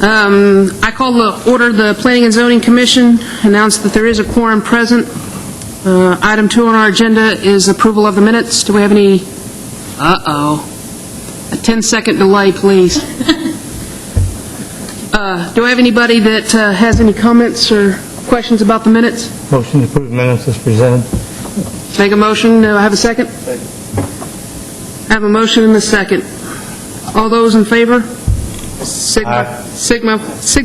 I call to order the Planning and Zoning Commission, announce that there is a quorum present. Item 2 on our agenda is approval of the minutes. Do we have any? A 10-second delay, please. Do I have anybody that has any comments or questions about the minutes? Motion to approve minutes is presented. Make a motion. Do I have a second? Second. I have a motion and a second. All those in favor? Sigma. This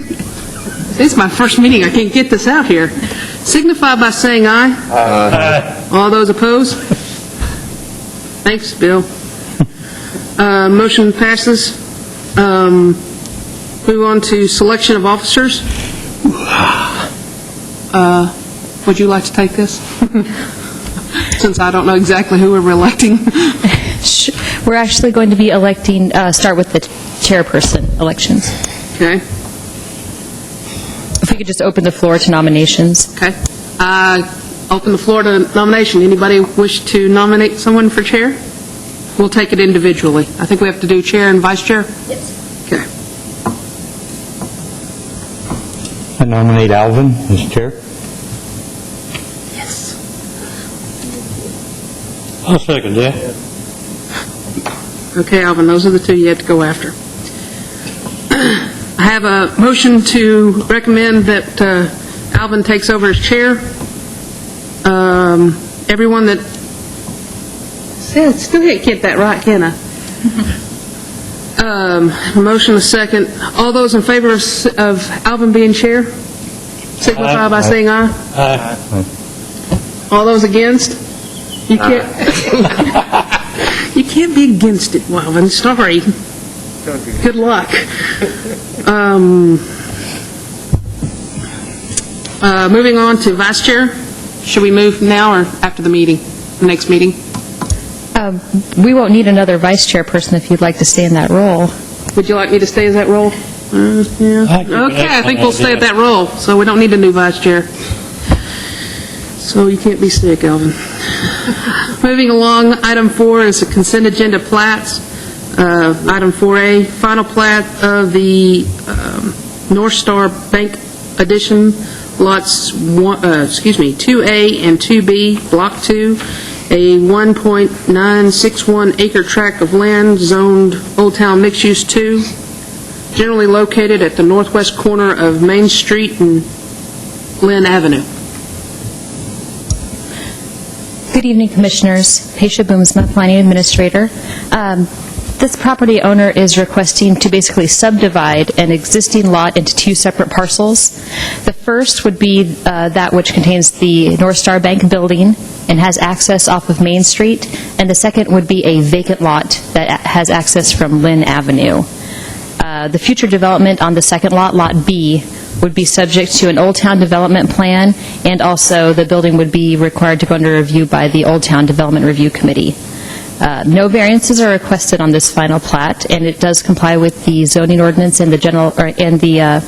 is my first meeting. I can't get this out here. Signify by saying aye. Aye. All those opposed? Thanks, Bill. Motion passes. Move on to selection of officers. Would you like to take this? Since I don't know exactly who we're electing. We're actually going to be electing, start with the chairperson elections. Okay. If we could just open the floor to nominations. Okay. Open the floor to nomination. Anybody wish to nominate someone for chair? We'll take it individually. I think we have to do chair and vice chair? Yes. Okay. I nominate Alvin as chair. Yes. I'll second that. Okay, Alvin, those are the two you have to go after. I have a motion to recommend that Alvin takes over as chair. Everyone that... Still can't get that right, can I? Motion a second. All those in favor of Alvin being chair, signify by saying aye. Aye. All those against? You can't... You can't be against it, Alvin. Sorry. Good luck. Moving on to vice chair. Should we move now or after the meeting, the next meeting? We won't need another vice chairperson if you'd like to stay in that role. Would you like me to stay as that role? Yeah. Okay, I think we'll stay at that role, so we don't need a new vice chair. So you can't be sick, Alvin. Moving along, item 4 is the consent agenda plats. Item 4A, final plat of the North Star Bank Addition, lots 2A and 2B, Block 2, a 1.961 acre tract of land zoned Old Town Mixed Use 2, generally located at the northwest corner of Main Street and Lynn Avenue. Good evening, Commissioners. Paisha Boomsma, Planning Administrator. This property owner is requesting to basically subdivide an existing lot into 2 separate parcels. The first would be that which contains the North Star Bank building and has access off of Main Street, and the second would be a vacant lot that has access from Lynn Avenue. The future development on the second lot, Lot B, would be subject to an Old Town Development Plan, and also the building would be required to go under review by the Old Town Development Review Committee. No variances are requested on this final plat, and it does comply with the zoning ordinance and the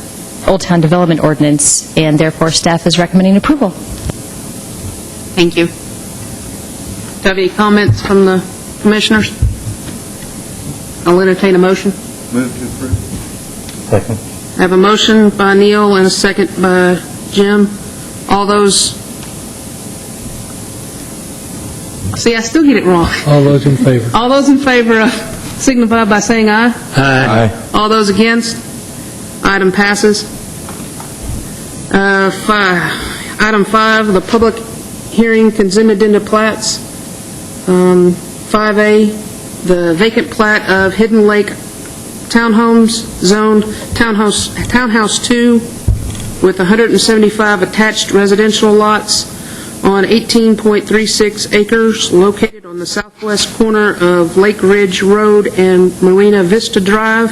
Old Town Development Ordinance, and therefore staff is recommending approval. Thank you. Do you have any comments from the commissioners? I'll entertain a motion. Move to approve. Second. I have a motion by Neil and a second by Jim. All those... See, I still get it wrong. All those in favor? All those in favor of signify by saying aye. Aye. All those against? Item passes. Item 5, the public hearing consent agenda plats. 5A, the vacant plat of Hidden Lake Townhomes, zoned Townhouse 2, with 175 attached residential lots on 18.36 acres, located on the southwest corner of Lake Ridge Road and Marina Vista Drive.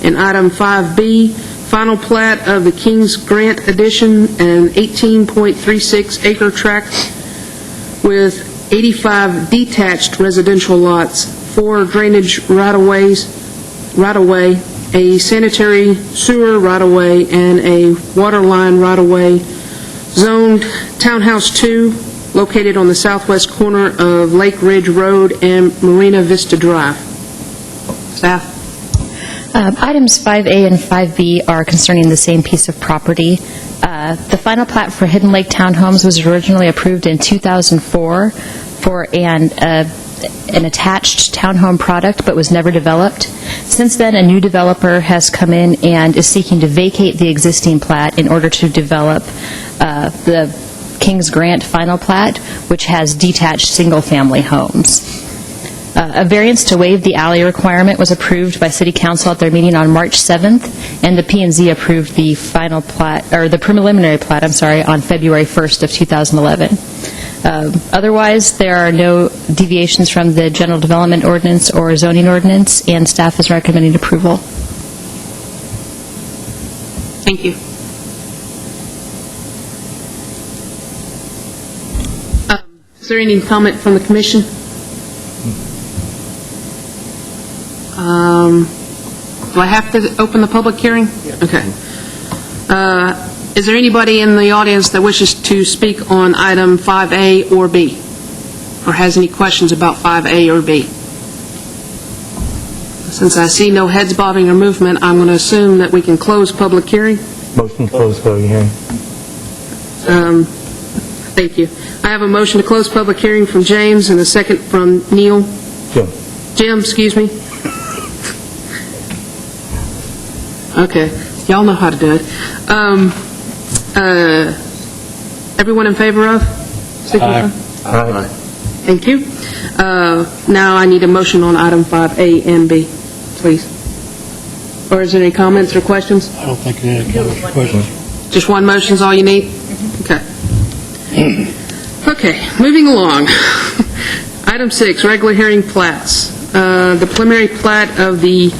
And item 5B, final plat of the Kings Grant Addition, an 18.36 acre tract with 85 detached residential lots, 4 drainage right-of-way, a sanitary sewer right-of-way, and a water line right-of-way, zoned Townhouse 2, located on the southwest corner of Lake Ridge Road and Marina Vista Drive. Staff? Items 5A and 5B are concerning the same piece of property. The final plat for Hidden Lake Townhomes was originally approved in 2004 for an attached townhome product, but was never developed. Since then, a new developer has come in and is seeking to vacate the existing plat in order to develop the Kings Grant final plat, which has detached single-family homes. A variance to waive the alley requirement was approved by City Council at their meeting on March 7th, and the P&Z approved the final plat, or the preliminary plat, on February 1st of 2011. Otherwise, there are no deviations from the General Development Ordinance or Zoning Ordinance, and staff is recommending approval. Thank you. Is there any comment from the commission? Do I have to open the public hearing? Okay. Is there anybody in the audience that wishes to speak on item 5A or B? Or has any questions about 5A or B? Since I see no heads bobbing or movement, I'm going to assume that we can close public hearing. Motion to close public hearing. Thank you. I have a motion to close public hearing from James and a second from Neil. Jim, excuse me. Okay. Y'all know how to do it. Everyone in favor of? Aye. Thank you. Now I need a motion on item 5A and B, please. Or is there any comments or questions? I don't think any comments or questions. Just one motion's all you need? Okay. Okay, moving along. Item 6, regular hearing plats. The preliminary plat of the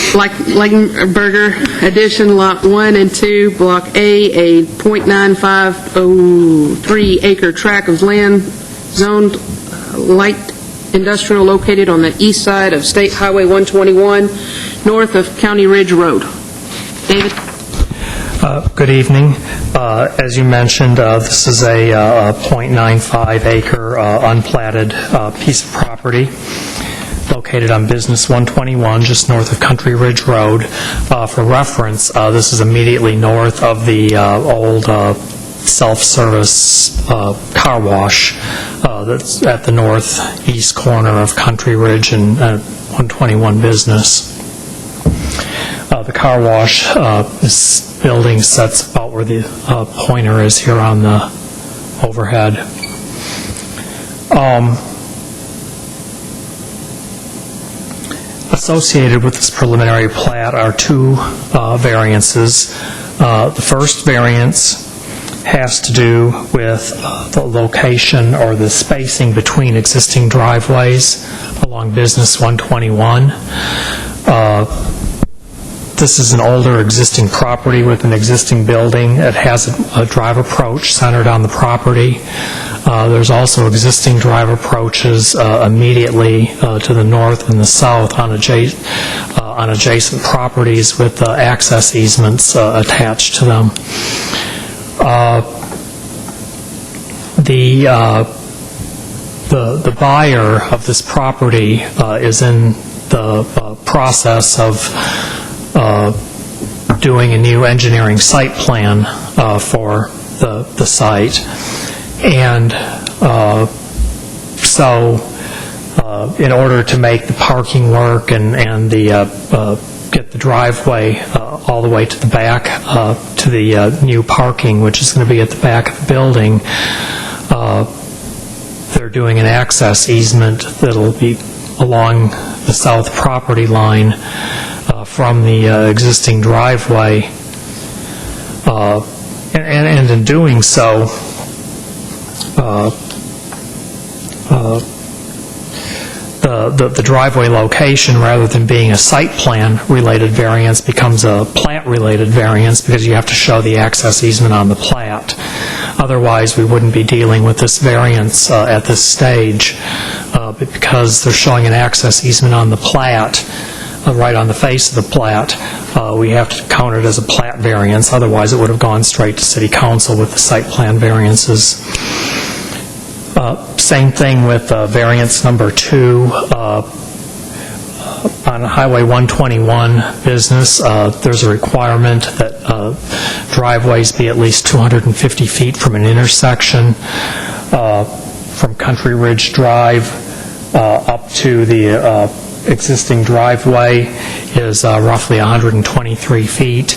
Leichenberger Addition, Lot 1 and 2, Block A .9503 acre tract of land zoned light industrial located on the east side of State Highway 121, north of County Ridge Road. David? Good evening. As you mentioned, this is a .95 acre unplatted piece of property located on Business 121, just north of Country Ridge Road. For reference, this is immediately north of the old self-service car wash that's at the northeast corner of Country Ridge and 121 Business. The car wash, this building sits about where the pointer is here on the overhead. Associated with this preliminary plat are two variances. The first variance has to do with the location or the spacing between existing driveways along Business 121. This is an older existing property with an existing building. It has a drive approach centered on the property. There's also existing drive approaches immediately to the north and the south on adjacent properties with access easements attached to them. The buyer of this property is in the process of doing a new engineering site plan for the site. And so in order to make the parking work and get the driveway all the way to the back to the new parking, which is going to be at the back of the building, they're doing an access easement that'll be along the south property line from the existing driveway, and in doing so, the driveway location, rather than being a site plan related variance, becomes a plat related variance because you have to show the access easement on the plat. Otherwise, we wouldn't be dealing with this variance at this stage, but because they're showing an access easement on the plat, right on the face of the plat, we have to count it as a plat variance. Otherwise, it would have gone straight to City Council with the site plan variances. Same thing with variance number 2. On Highway 121 business, there's a requirement that driveways be at least 250 feet from an intersection. From Country Ridge Drive up to the existing driveway is roughly 123 feet,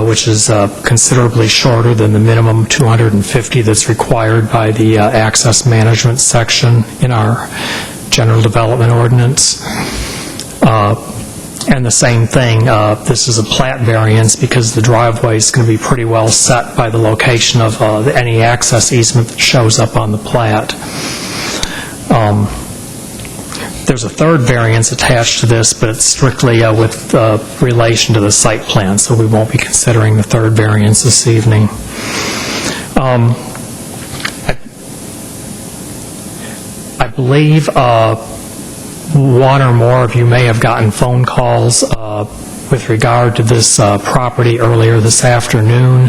which is considerably shorter than the minimum 250 that's required by the access management section in our general development ordinance. And the same thing, this is a plat variance because the driveway is going to be pretty well set by the location of any access easement that shows up on the plat. There's a third variance attached to this, but it's strictly with relation to the site plan, so we won't be considering the third variance this evening. I believe one or more of you may have gotten phone calls with regard to this property earlier this afternoon.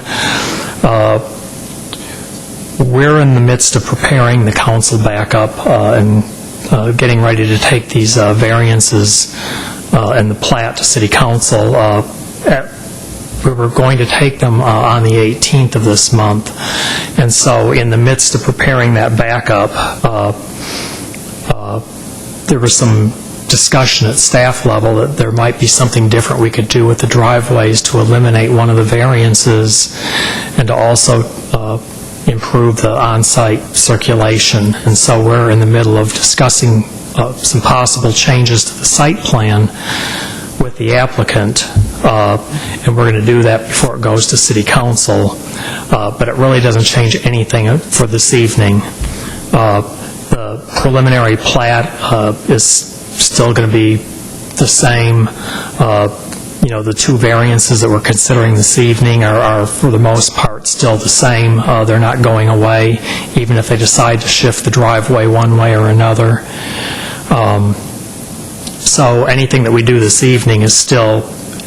We're in the midst of preparing the council backup and getting ready to take these variances and the plat to City Council. We were going to take them on the 18th of this month, and so in the midst of preparing that backup, there was some discussion at staff level that there might be something different we could do with the driveways to eliminate one of the variances and to also improve the on-site circulation. And so we're in the middle of discussing some possible changes to the site plan with the applicant, and we're going to do that before it goes to City Council. But it really doesn't change anything for this evening. The preliminary plat is still going to be the same. The two variances that we're considering this evening are for the most part still the same. They're not going away, even if they decide to shift the driveway one way or another. So anything that we do this evening is still,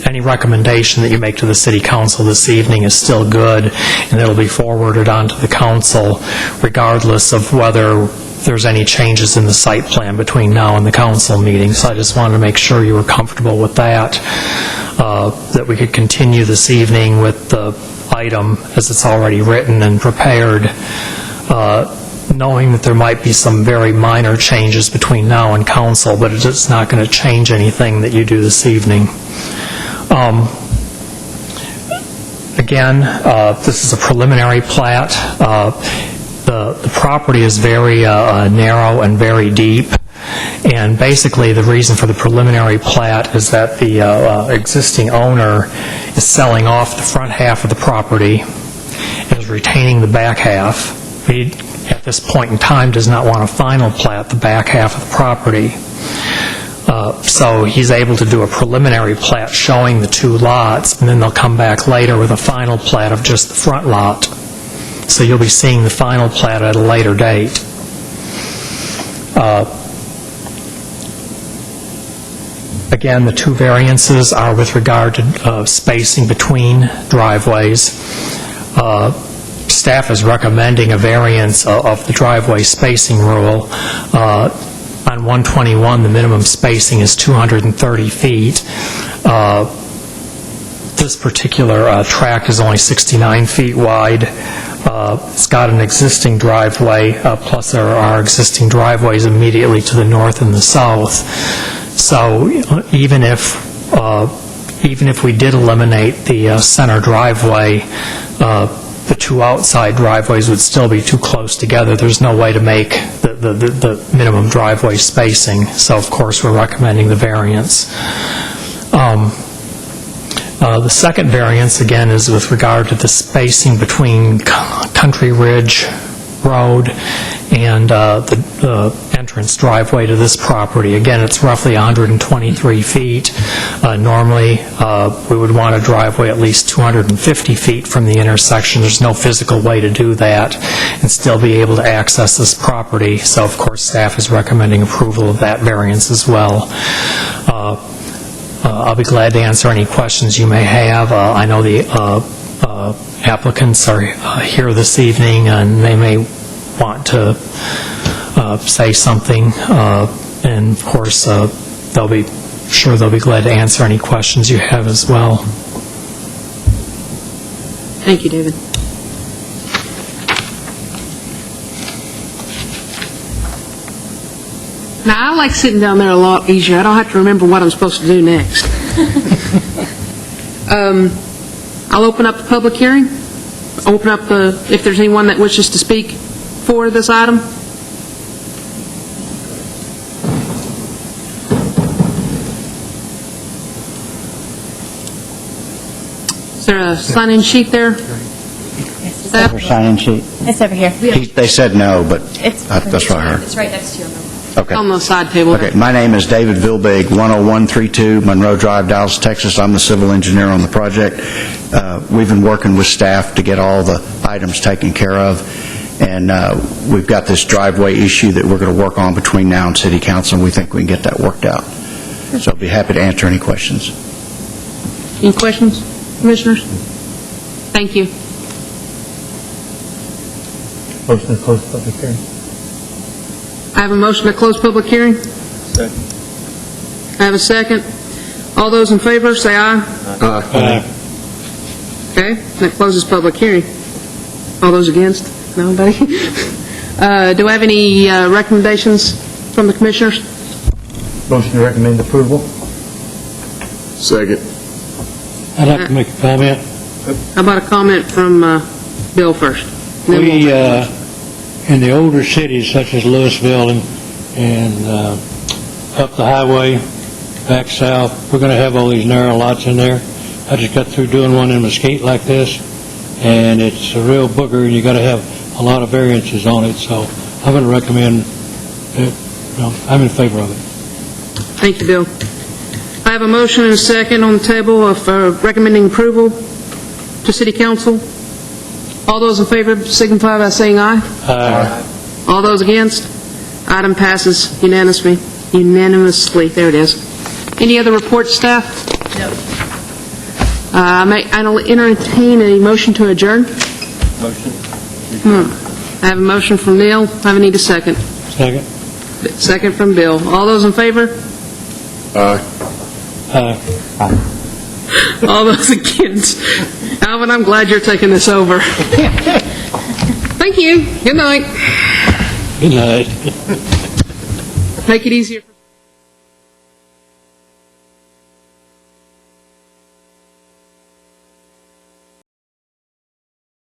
any recommendation that you make to the City Council this evening is still good, and it'll be forwarded on to the Council regardless of whether there's any changes in the site plan between now and the Council meeting. So I just wanted to make sure you were comfortable with that, that we could continue this evening with the item as it's already written and prepared, knowing that there might be some very minor changes between now and Council, but it's not going to change anything that you do this evening. Again, this is a preliminary plat. The property is very narrow and very deep, and basically the reason for the preliminary plat is that the existing owner is selling off the front half of the property and is retaining the back half. He, at this point in time, does not want to final plat the back half of the property. So he's able to do a preliminary plat showing the two lots, and then they'll come back later with a final plat of just the front lot. So you'll be seeing the final plat at a later date. Again, the two variances are with regard to spacing between driveways. Staff is recommending a variance of the driveway spacing rule. On 121, the minimum spacing is 230 feet. This particular tract is only 69 feet wide. It's got an existing driveway, plus there are existing driveways immediately to the north and the south. So even if we did eliminate the center driveway, the two outside driveways would still be too close together. There's no way to make the minimum driveway spacing. So of course we're recommending the variance. The second variance, again, is with regard to the spacing between Country Ridge Road and the entrance driveway to this property. Again, it's roughly 123 feet. Normally, we would want a driveway at least 250 feet from the intersection. There's no physical way to do that and still be able to access this property. So, of course, staff is recommending approval of that variance as well. I'll be glad to answer any questions you may have. I know the applicants are here this evening, and they may want to say something. And, of course, they'll be sure they'll be glad to answer any questions you have as well. Thank you, David. Now, I like sitting down there a lot easier. I don't have to remember what I'm supposed to do next. I'll open up the public hearing. Open up if there's anyone that wishes to speak for this item. Is there a sign-in sheet there? Staff? For sign-in sheet? It's over here. They said no, but It's that's what I heard. It's right next to you. Okay. On the side table. Okay, my name is David Vilbig, 10132 Monroe Drive, Dallas, Texas. I'm the civil engineer on the project. We've been working with staff to get all the items taken care of, and we've got this driveway issue that we're going to work on between now and City Council, and we think we can get that worked out. So I'll be happy to answer any questions. Any questions, Commissioners? Thank you. Motion to close public hearing. I have a motion to close public hearing. Second. I have a second. All those in favor, say aye. Aye. Okay, that closes public hearing. All those against? Nobody? Do I have any recommendations from the Commissioners? Motion to recommend approval. Second. I'd like to make a comment. How about a comment from Bill first? Then We, we'll- in the older cities such as Louisville and up the highway, back south, we're going to have all these narrow lots in there. I just got through doing one in Mesquite like this, and it's a real booger, and you got to have a lot of variances on it, so I'm going to recommend it. I'm in favor of it. Thank you, Bill. I have a motion and a second on the table of recommending approval to City Council. All those in favor signify by saying aye. All those against? Item passes unanimously. There it is. Any other reports, staff? No. I'll entertain a motion to adjourn. Motion. I have a motion from Neil. I need a second. Second? Second from Bill. All those in favor? Aye. All those against? Alvin, I'm glad you're taking this over. Thank you. Good night. Good night. Make it easier.